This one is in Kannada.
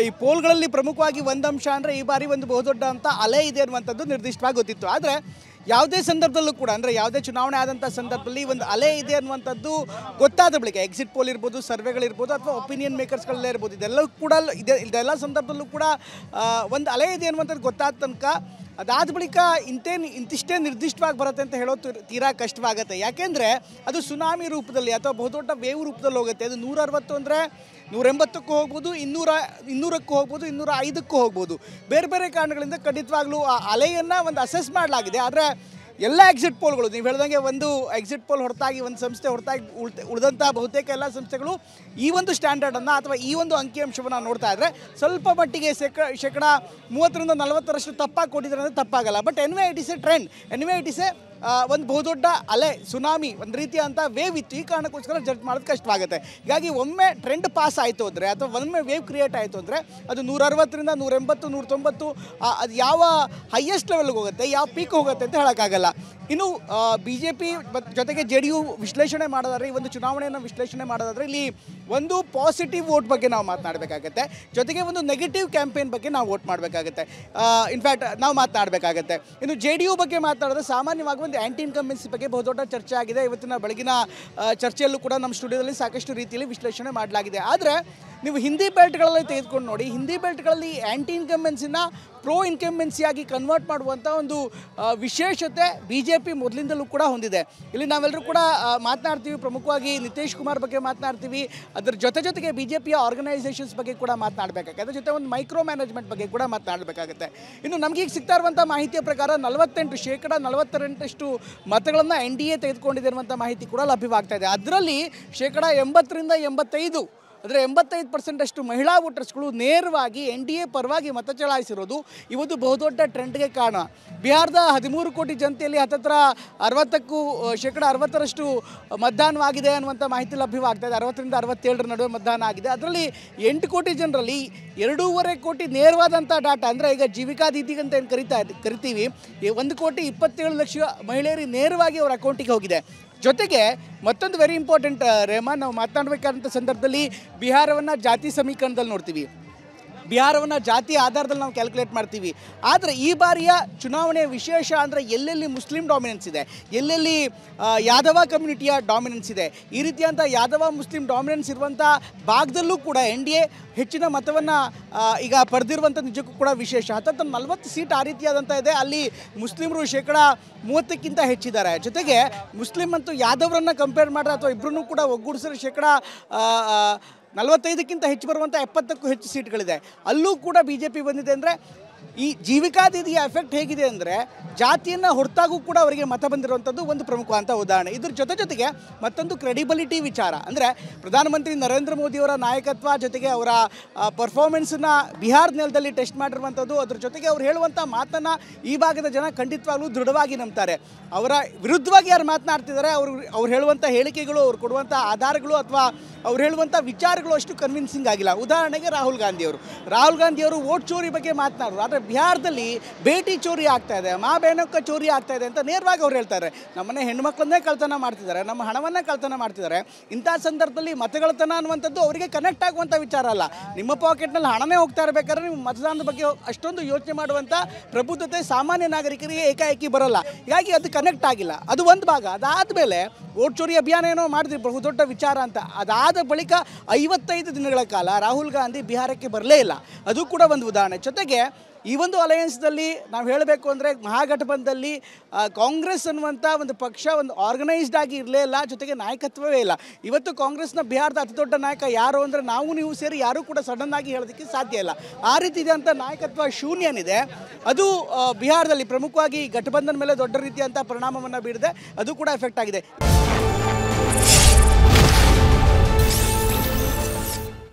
ಈ ಪೋಲ್ಗಳಲ್ಲಿ ಪ್ರಮುಖವಾಗಿ ಒಂದು ಅಂಶ ಅಂದರೆ ಈ ಬಾರಿ ಒಂದು ಬಹುದೊಡ್ಡ ಅಂತ ಅಲೆ ಇದೆ ಅನ್ನುವಂಥದ್ದು ನಿರ್ದಿಷ್ಟವಾಗಿ ಗೊತ್ತಿತ್ತು. ಆದರೆ ಯಾವುದೇ ಸಂದರ್ಭದಲ್ಲೂ ಕೂಡ ಅಂದರೆ ಯಾವುದೇ ಚುನಾವಣೆ ಆದಂಥ ಸಂದರ್ಭದಲ್ಲಿ ಒಂದು ಅಲೆ ಇದೆ ಅನ್ನುವಂಥದ್ದು ಗೊತ್ತಾದ ಬಳಿಕ ಎಕ್ಸಿಟ್ ಪೋಲ್ ಇರ್ಬೋದು, ಸರ್ವೆಗಳಿರ್ಬೋದು, ಅಥವಾ ಒಪಿನಿಯನ್ ಮೇಕರ್ಸ್ಗಳಲ್ಲೇ ಇರ್ಬೋದು, ಇದೆಲ್ಲವೂ ಕೂಡ ಇದೆಲ್ಲ ಸಂದರ್ಭದಲ್ಲೂ ಕೂಡ ಒಂದು ಅಲೆ ಇದೆ ಅನ್ನುವಂಥದ್ದು ಗೊತ್ತಾದ ತನಕ ಅದಾದ ಬಳಿಕ ಇಂತಿಷ್ಟೇ ನಿರ್ದಿಷ್ಟವಾಗಿ ಬರುತ್ತೆ ಅಂತ ಹೇಳೋದು ತೀರಾ ಕಷ್ಟವಾಗುತ್ತೆ. ಯಾಕೆಂದರೆ ಅದು ಸುನಾಮಿ ರೂಪದಲ್ಲಿ ಅಥವಾ ಬಹುದೊಡ್ಡ ವೇವ್ ರೂಪದಲ್ಲಿ ಹೋಗುತ್ತೆ. ಅದು 160 ಅಂದರೆ 180ಕ್ಕೂ ಹೋಗ್ಬೋದು, 200ಕ್ಕೂ ಹೋಗ್ಬೋದು, 205ಕ್ಕೂ ಹೋಗ್ಬೋದು. ಬೇರೆ ಬೇರೆ ಕಾರಣಗಳಿಂದ ಖಂಡಿತವಾಗ್ಲೂ ಆ ಅಲೆಯನ್ನು ಒಂದು ಅಸೆಸ್ ಮಾಡಲಾಗಿದೆ. ಆದರೆ ಎಲ್ಲ ಎಕ್ಸಿಟ್ ಪೋಲ್ಗಳು ನೀವು ಹೇಳ್ದಂಗೆ ಒಂದು ಎಕ್ಸಿಟ್ ಪೋಲ್ ಹೊರತಾಗಿ ಒಂದು ಸಂಸ್ಥೆ ಹೊರತಾಗಿ ಉಳಿದಂಥ ಬಹುತೇಕ ಎಲ್ಲ ಸಂಸ್ಥೆಗಳು ಈ ಒಂದು ಸ್ಟ್ಯಾಂಡರ್ಡನ್ನು ಅಥವಾ ಈ ಒಂದು ಅಂಕಿಅಂಶವನ್ನು ನೋಡ್ತಾ ಇದ್ದರೆ ಸ್ವಲ್ಪ ಮಟ್ಟಿಗೆ ಶೇಕಡ 30ರಿಂದ 40ರಷ್ಟು ತಪ್ಪಾಗಿ ಕೊಟ್ಟಿದ್ದಾರೆ ಅಂದರೆ ತಪ್ಪಾಗಲ್ಲ. But anyway it is a trend, anyway it is a ಒಂದು ಬಹುದೊಡ್ಡ ಅಲೆ, ಸುನಾಮಿ, ಒಂದು ರೀತಿಯ ಅಂತ ವೇವ್ ಇತ್ತು. ಈ ಕಾರಣಕ್ಕೋಸ್ಕರ ಜಡ್ಜ್ ಮಾಡೋದು ಕಷ್ಟವಾಗುತ್ತೆ. ಹೀಗಾಗಿ ಒಮ್ಮೆ ಟ್ರೆಂಡ್ ಪಾಸ್ ಆಯಿತು ಅಂದರೆ ಅಥವಾ ಒಮ್ಮೆ ವೇವ್ ಕ್ರಿಯೇಟ್ ಆಯಿತು ಅಂದರೆ ಅದು 160ರಿಂದ 180, 190 ಅದು ಯಾವ ಹೈಯೆಸ್ಟ್ ಲೆವೆಲ್ಗೆ ಹೋಗುತ್ತೆ, ಯಾವ ಪೀಕ್ ಹೋಗುತ್ತೆ ಅಂತ ಹೇಳೋಕ್ಕಾಗಲ್ಲ. ಇನ್ನು BJP ಜೊತೆಗೆ JDU ವಿಶ್ಲೇಷಣೆ ಮಾಡೋದಾದ್ರೆ, ಈ ಒಂದು ಚುನಾವಣೆಯನ್ನು ವಿಶ್ಲೇಷಣೆ ಮಾಡೋದಾದರೆ ಇಲ್ಲಿ ಒಂದು ಪಾಸಿಟಿವ್ ವೋಟ್ ಬಗ್ಗೆ ನಾವು ಮಾತನಾಡಬೇಕಾಗತ್ತೆ, ಜೊತೆಗೆ ಒಂದು ನೆಗೆಟಿವ್ ಕ್ಯಾಂಪೇನ್ ಬಗ್ಗೆ ನಾವು ವೋಟ್ ಮಾಡಬೇಕಾಗತ್ತೆ, ಇನ್ಫ್ಯಾಕ್ಟ್ ನಾವು ಮಾತನಾಡಬೇಕಾಗತ್ತೆ. ಇನ್ನು JDU ಬಗ್ಗೆ ಮಾತನಾಡಿದ್ರೆ ಸಾಮಾನ್ಯವಾಗಿ ಒಂದು ಆ್ಯಂಟಿ ಇನ್ಕಂಬೆನ್ಸಿ ಬಗ್ಗೆ ಬಹುದೊಡ್ಡ ಚರ್ಚೆ ಆಗಿದೆ. ಇವತ್ತಿನ ಬೆಳಗಿನ ಚರ್ಚೆಯಲ್ಲೂ ಕೂಡ ನಮ್ಮ ಸ್ಟುಡಿಯೋದಲ್ಲಿ ಸಾಕಷ್ಟು ರೀತಿಯಲ್ಲಿ ವಿಶ್ಲೇಷಣೆ ಮಾಡಲಾಗಿದೆ. ಆದರೆ ನೀವು ಹಿಂದಿ ಬೆಲ್ಟ್ಗಳಲ್ಲಿ ತೆಗೆದುಕೊಂಡು ನೋಡಿ, ಹಿಂದಿ ಬೆಲ್ಟ್ಗಳಲ್ಲಿ ಆ್ಯಂಟಿ ಇನ್ಕಂಬೆನ್ಸಿನ ಪ್ರೋ ಇನ್ಕಂಬೆನ್ಸಿಯಾಗಿ ಕನ್ವರ್ಟ್ ಮಾಡುವಂಥ ಒಂದು ವಿಶೇಷತೆ BJP ಮೊದಲಿಂದಲೂ ಕೂಡ ಹೊಂದಿದೆ. ಇಲ್ಲಿ ನಾವೆಲ್ಲರೂ ಕೂಡ ಮಾತನಾಡ್ತೀವಿ, ಪ್ರಮುಖವಾಗಿ ನಿತೀಶ್ ಕುಮಾರ್ ಬಗ್ಗೆ ಮಾತನಾಡ್ತೀವಿ, ಅದರ ಜೊತೆಗೆ BJPಯ ಆರ್ಗನೈಸೇಷನ್ಸ್ ಬಗ್ಗೆ ಕೂಡ ಮಾತನಾಡಬೇಕಾಗುತ್ತೆ, ಅದ್ರ ಜೊತೆ ಒಂದು ಮೈಕ್ರೋ ಮ್ಯಾನೇಜ್ಮೆಂಟ್ ಬಗ್ಗೆ ಕೂಡ ಮಾತನಾಡಬೇಕಾಗುತ್ತೆ. ಇನ್ನು ನಮಗೀಗ ಸಿಗ್ತಾ ಇರುವಂಥ ಮಾಹಿತಿಯ ಪ್ರಕಾರ 48% ಮತಗಳನ್ನು NDA ತೆಗೆದುಕೊಂಡಿದೆ ಅನ್ನುವಂಥ ಮಾಹಿತಿ ಕೂಡ ಲಭ್ಯವಾಗ್ತಾ ಇದೆ. ಅದರಲ್ಲಿ ಶೇಕಡ 80ರಿಂದ 85 ಅಂದರೆ 85% ಮಹಿಳಾ ವೋಟರ್ಸ್ಗಳು ನೇರವಾಗಿ NDA ಪರವಾಗಿ ಮತ ಚಲಾಯಿಸಿರೋದು ಇವತ್ತು ಬಹುದೊಡ್ಡ ಟ್ರೆಂಡ್ಗೆ ಕಾರಣ. ಬಿಹಾರದ 13 ಕೋಟಿ ಜನತೆಯಲ್ಲಿ ಹತ್ತತ್ರ 60% ಮತದಾನವಾಗಿದೆ ಅನ್ನುವಂಥ ಮಾಹಿತಿ ಲಭ್ಯವಾಗ್ತಾ ಇದೆ. 60ರಿಂದ 67 ನಡುವೆ ಮತದಾನ ಆಗಿದೆ. ಅದರಲ್ಲಿ 8 ಕೋಟಿ ಜನರಲ್ಲಿ 2.5 ಕೋಟಿ ನೇರವಾದಂಥ ಡಾಟಾ, ಅಂದರೆ ಈಗ ಜೀವಿಕಾ ದೀದಿ ಅಂತ ಏನು ಕರಿತೀವಿ, 1,27,00,000 ಮಹಿಳೆಯರಿಗೆ ನೇರವಾಗಿ ಅವರ ಅಕೌಂಟಿಗೆ ಹೋಗಿದೆ. ಜೊತೆಗೆ ಮತ್ತೊಂದು ವೆರಿ ಇಂಪಾರ್ಟೆಂಟ್ ರೇಮನ್, ನಾವು ಮಾತನಾಡಬೇಕಾದಂಥ ಸಂದರ್ಭದಲ್ಲಿ ಬಿಹಾರವನ್ನು ಜಾತಿ ಸಮೀಕರಣದಲ್ಲಿ ನೋಡ್ತೀವಿ, ಬಿಹಾರವನ್ನು ಜಾತಿ ಆಧಾರದಲ್ಲಿ ನಾವು ಕ್ಯಾಲ್ಕುಲೇಟ್ ಮಾಡ್ತೀವಿ. ಆದರೆ ಈ ಬಾರಿಯ ಚುನಾವಣೆಯ ವಿಶೇಷ ಅಂದರೆ ಎಲ್ಲೆಲ್ಲಿ ಮುಸ್ಲಿಂ ಡಾಮಿನೆನ್ಸ್ ಇದೆ, ಎಲ್ಲೆಲ್ಲಿ ಯಾದವ ಕಮ್ಯುನಿಟಿಯ ಡಾಮಿನೆನ್ಸ್ ಇದೆ, ಈ ರೀತಿಯಂಥ ಯಾದವ ಮುಸ್ಲಿಂ ಡಾಮಿನೆನ್ಸ್ ಇರುವಂಥ ಭಾಗದಲ್ಲೂ ಕೂಡ NDA ಹೆಚ್ಚಿನ ಮತವನ್ನು ಈಗ ಪಡೆದಿರುವಂಥ ನಿಜಕ್ಕೂ ಕೂಡ ವಿಶೇಷ. ಹತ್ತತ್ರ 40 ಸೀಟ್ ಆ ರೀತಿಯಾದಂಥ ಇದೆ. ಅಲ್ಲಿ ಮುಸ್ಲಿಮರು ಶೇಕಡ 30ಕ್ಕಿಂತ ಹೆಚ್ಚಿದ್ದಾರೆ. ಜೊತೆಗೆ ಮುಸ್ಲಿಂ ಮತ್ತು ಯಾದವರನ್ನು ಕಂಪೇರ್ ಮಾಡಿದ್ರೆ ಅಥವಾ ಇಬ್ಬರನ್ನೂ ಕೂಡ ಒಗ್ಗೂಡಿಸಿದ್ರೆ ಶೇಕಡ 45ಕ್ಕಿಂತ ಹೆಚ್ಚು ಬರುವಂಥ 70ಕ್ಕೂ ಹೆಚ್ಚು ಸೀಟ್ಗಳಿದೆ. ಅಲ್ಲೂ ಕೂಡ BJP ಬಂದಿದೆ. ಅಂದರೆ ಈ ಜೀವಿಕಾ ದೀದಿಯ ಎಫೆಕ್ಟ್ ಹೇಗಿದೆ ಅಂದರೆ ಜಾತಿಯನ್ನು ಹೊರತಾಗೂ ಕೂಡ ಅವರಿಗೆ ಮತ ಬಂದಿರುವಂಥದ್ದು ಒಂದು ಪ್ರಮುಖವಾದಂಥ ಉದಾಹರಣೆ. ಇದ್ರ ಜೊತೆಗೆ ಮತ್ತೊಂದು ಕ್ರೆಡಿಬಿಲಿಟಿ ವಿಚಾರ ಅಂದರೆ ಪ್ರಧಾನಮಂತ್ರಿ ನರೇಂದ್ರ ಮೋದಿಯವರ ನಾಯಕತ್ವ ಜೊತೆಗೆ ಅವರ ಪರ್ಫಾರ್ಮೆನ್ಸನ್ನು ಬಿಹಾರ ನೆಲದಲ್ಲಿ ಟೆಸ್ಟ್ ಮಾಡಿರುವಂಥದ್ದು, ಅದ್ರ ಜೊತೆಗೆ ಅವ್ರು ಹೇಳುವಂಥ ಮಾತನ್ನು ಈ ಭಾಗದ ಜನ ಖಂಡಿತವಾಗ್ಲೂ ದೃಢವಾಗಿ ನಂಬ್ತಾರೆ. ಅವರ ವಿರುದ್ಧವಾಗಿ ಯಾರು ಮಾತನಾಡ್ತಿದ್ದಾರೆ, ಅವ್ರು ಹೇಳುವಂಥ ಹೇಳಿಕೆಗಳು, ಅವ್ರು ಕೊಡುವಂಥ ಆಧಾರಗಳು ಅಥವಾ ಅವ್ರು ಹೇಳುವಂಥ ವಿಚಾರಗಳು ಅಷ್ಟು ಕನ್ವಿನ್ಸಿಂಗ್ ಆಗಿಲ್ಲ. ಉದಾಹರಣೆಗೆ ರಾಹುಲ್ ಗಾಂಧಿಯವರು ವೋಟ್ ಚೋರಿ ಬಗ್ಗೆ ಮಾತನಾಡೋರು. ಆದರೆ ಬಿಹಾರದಲ್ಲಿ ಬೇಟಿ ಚೋರಿ ಆಗ್ತಾ ಇದೆ, ಮಾ ಬೇನಕ್ಕ ಚೋರಿ ಆಗ್ತಾ ಇದೆ ಅಂತ ನೇರವಾಗಿ ಅವ್ರು ಹೇಳ್ತಾರೆ. ನಮ್ಮನೆ ಹೆಣ್ಮಕ್ಳನ್ನೇ ಕಳ್ತನ ಮಾಡ್ತಿದ್ದಾರೆ, ನಮ್ಮ ಹಣವನ್ನೇ ಕಳ್ತನ ಮಾಡ್ತಿದ್ದಾರೆ. ಇಂಥ ಸಂದರ್ಭದಲ್ಲಿ ಮತಗಳತನ ಅನ್ನುವಂಥದ್ದು ಅವರಿಗೆ ಕನೆಕ್ಟ್ ಆಗುವಂಥ ವಿಚಾರ ಅಲ್ಲ. ನಿಮ್ಮ ಪಾಕೆಟ್ನಲ್ಲಿ ಹಣನೇ ಹೋಗ್ತಾ ಇರಬೇಕಾದ್ರೆ ನೀವು ಮತದಾನದ ಬಗ್ಗೆ ಅಷ್ಟೊಂದು ಯೋಚನೆ ಮಾಡುವಂಥ ಪ್ರಬುದ್ಧತೆ ಸಾಮಾನ್ಯ ನಾಗರಿಕರಿಗೆ ಏಕಾಏಕಿ ಬರೋಲ್ಲ. ಹೀಗಾಗಿ ಅದು ಕನೆಕ್ಟ್ ಆಗಿಲ್ಲ. ಅದು ಒಂದು ಭಾಗ. ಅದಾದಮೇಲೆ ವೋಟ್ ಚೋರಿ ಅಭಿಯಾನ ಏನೋ ಮಾಡಿದ್ರಿ, ಬಹುದೊಡ್ಡ ವಿಚಾರ ಅಂತ. ಅದಾದ ಬಳಿಕ 55 ದಿನಗಳ ಕಾಲ ರಾಹುಲ್ ಗಾಂಧಿ ಬಿಹಾರಕ್ಕೆ ಬರಲೇ ಇಲ್ಲ. ಅದು ಕೂಡ ಒಂದು ಉದಾಹರಣೆ. ಜೊತೆಗೆ ಈ ಒಂದು ಅಲಯನ್ಸ್ದಲ್ಲಿ ನಾವು ಹೇಳಬೇಕು ಅಂದರೆ ಮಹಾಗಠಬಂಧನಲ್ಲಿ ಕಾಂಗ್ರೆಸ್ ಅನ್ನುವಂಥ ಒಂದು ಪಕ್ಷ ಒಂದು ಆರ್ಗನೈಸ್ಡ್ ಆಗಿ ಇರಲೇ ಇಲ್ಲ, ಜೊತೆಗೆ ನಾಯಕತ್ವವೇ ಇಲ್ಲ. ಇವತ್ತು ಕಾಂಗ್ರೆಸ್ನ ಬಿಹಾರದ ಅತಿ ದೊಡ್ಡ ನಾಯಕ ಯಾರು ಅಂದರೆ ನೀವು ಸೇರಿ ಯಾರೂ ಕೂಡ ಸಡನ್ ಆಗಿ ಹೇಳೋದಕ್ಕೆ ಸಾಧ್ಯ ಇಲ್ಲ. ಆ ರೀತಿ ಇದಂಥ ನಾಯಕತ್ವ ಶೂನ್ಯನಿದೆ. ಅದು ಬಿಹಾರದಲ್ಲಿ ಪ್ರಮುಖವಾಗಿ ಗಠಬಂಧನ್ ಮೇಲೆ ದೊಡ್ಡ ರೀತಿಯಂಥ ಪರಿಣಾಮವನ್ನು ಬೀರಿದೆ. ಅದು ಕೂಡ ಎಫೆಕ್ಟ್ ಆಗಿದೆ.